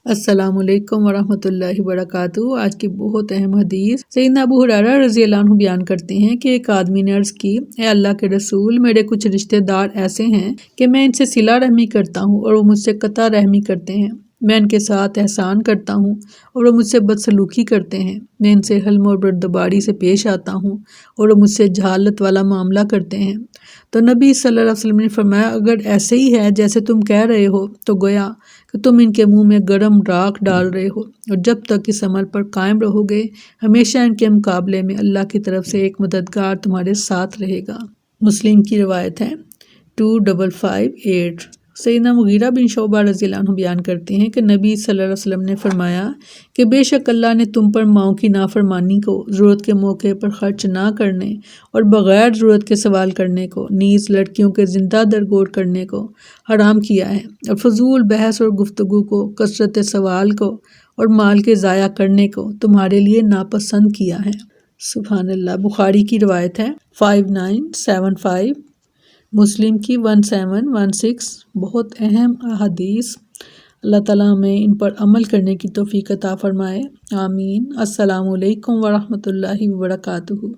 السلام علیکم ورحمۃ اللہ وبرکاتہ۔ آج کی بہت اہم حدیث سیدنا ابو ہریرہ رضی اللہ عنہ بیان کرتے ہیں کہ ایک آدمی نے عرض کی، اے اللہ کے رسول، میرے کچھ رشتہ دار ایسے ہیں کہ میں ان سے صلہ رحمی کرتا ہوں اور وہ مجھ سے قطع رحمی کرتے ہیں۔ میں ان کے ساتھ احسان کرتا ہوں اور وہ مجھ سے بدسلوکی کرتے ہیں۔ میں ان سے حلم اور بردباری سے پیش آتا ہوں اور وہ مجھ سے جہالت والا معاملہ کرتے ہیں۔ تو نبی صلی اللہ علیہ وسلم نے فرمایا، اگر ایسے ہی ہے جیسے تم کہہ رہے ہو تو گویا کہ تم ان کے منہ میں گرم راکھ ڈال رہے ہو، اور جب تک اس عمل پر قائم رہو گے ہمیشہ ان کے مقابلے میں اللہ کی طرف سے ایک مددگار تمہارے ساتھ رہے گا۔ مسلم کی روایت ہے 2558۔ سیدنا مغیرہ بن شعبہ رضی اللہ عنہ بیان کرتے ہیں کہ نبی صلی اللہ علیہ وسلم نے فرمایا کہ بے شک اللہ نے تم پر ماؤں کی نافرمانی کو، ضرورت کے موقع پر خرچ نہ کرنے اور بغیر ضرورت کے سوال کرنے کو، نیز لڑکیوں کے زندہ درگور کرنے کو حرام کیا ہے، اور فضول بحث اور گفتگو کو، کثرت سوال کو اور مال کے ضائع کرنے کو تمہارے لیے ناپسند کیا ہے۔ سبحان اللہ۔ بخاری کی روایت ہے 5975، مسلم کی 1716۔ بہت اہم احادیث۔ اللہ تعالیٰ ہمیں ان پر عمل کرنے کی توفیق عطا فرمائے، آمین۔ السلام علیکم ورحمۃ اللہ وبرکاتہ۔